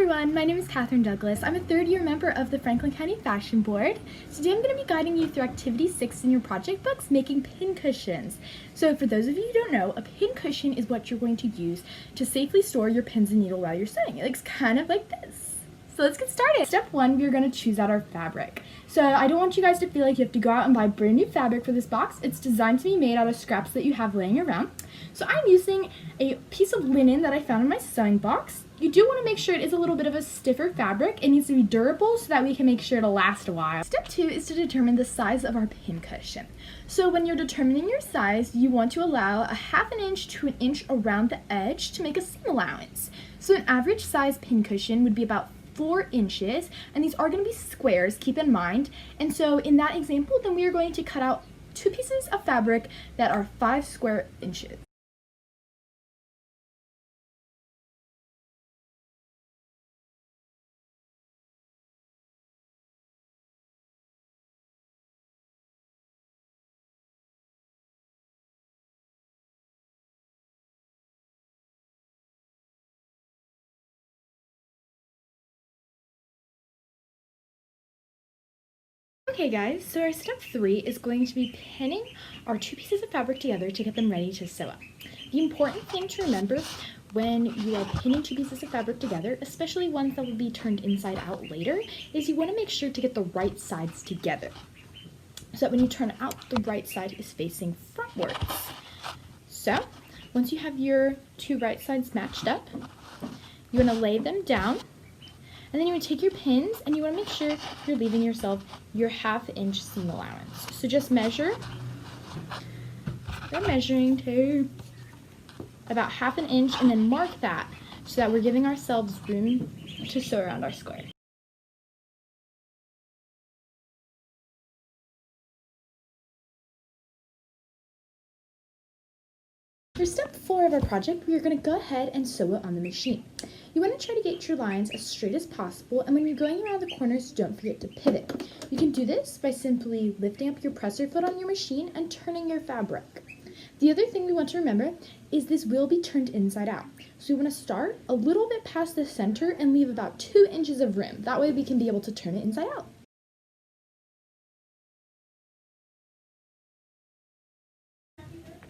everyone, my name is Kathrine Douglas. I'm a third-year member of the Franklin County Fashion Board. Today I'm going to be guiding you through Activity 6 in your project books, making pin cushions. So for those of you who don't know, a pin cushion is what you're going to use to safely store your pins and needle while you're sewing. It looks kind of like this. So let's get started. Step 1, we're going to choose out our fabric. So I don't want you guys to feel like you have to go out and buy brand new fabric for this box. It's designed to be made out of scraps that you have laying around. So I'm using a piece of linen that I found in my sewing box. You do want to make sure it is a little bit of a stiffer fabric. It needs to be durable so that we can make sure it'll last a while. Step 2 is to determine the size of our pin cushion. So when you're determining your size, you want to allow a ½ inch to an inch around the edge to make a seam allowance. So an average size pin cushion would be about 4 inches, and these are going to be squares, keep in mind. And so in that example, then we are going to cut out 2 pieces of fabric that are 5 square inches. Okay guys, so our step 3 is going to be pinning our 2 pieces of fabric together to get them ready to sew up. The important thing to remember when you are pinning 2 pieces of fabric together, especially ones that will be turned inside out later, is you want to make sure to get the right sides together. So that when you turn out, the right side is facing frontwards. So, once you have your 2 right sides matched up, you want to lay them down. And then you want to take your pins and you want to make sure you're leaving yourself your ½ inch seam allowance. So just measure your measuring tape about ½ an inch and then mark that so that we're giving ourselves room to sew around our square. For step 4 of our project, we are going to go ahead and sew it on the machine. You want to try to get your lines as straight as possible, and when you're going around the corners, don't forget to pivot. You can do this by simply lifting up your presser foot on your machine and turning your fabric. The other thing we want to remember is this will be turned inside out. So we want to start a little bit past the center and leave about 2 inches of rim. That way we can be able to turn it inside out.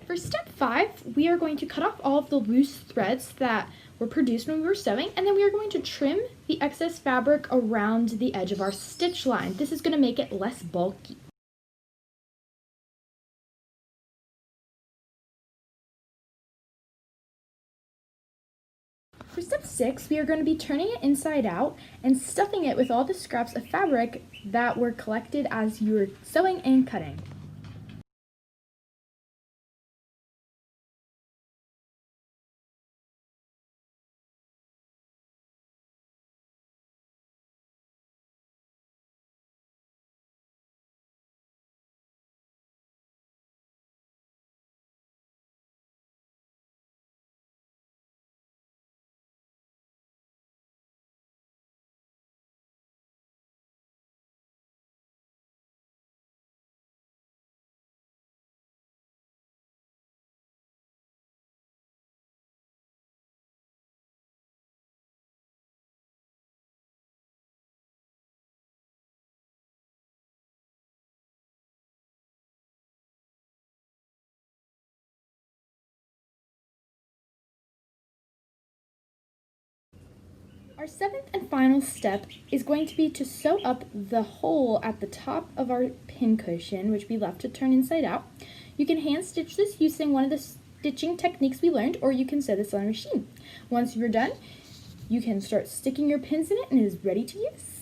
For step 5, we are going to cut off all of the loose threads that were produced when we were sewing, and then we are going to trim the excess fabric around the edge of our stitch line. This is going to make it less bulky. For step 6, we are going to be turning it inside out and stuffing it with all the scraps of fabric that were collected as you were sewing and cutting. Our 7th and final step is going to be to sew up the hole at the top of our pin cushion, which we left to turn inside out. You can hand stitch this using one of the stitching techniques we learned, or you can sew this on a machine. Once you're done, you can start sticking your pins in it and it is ready to use.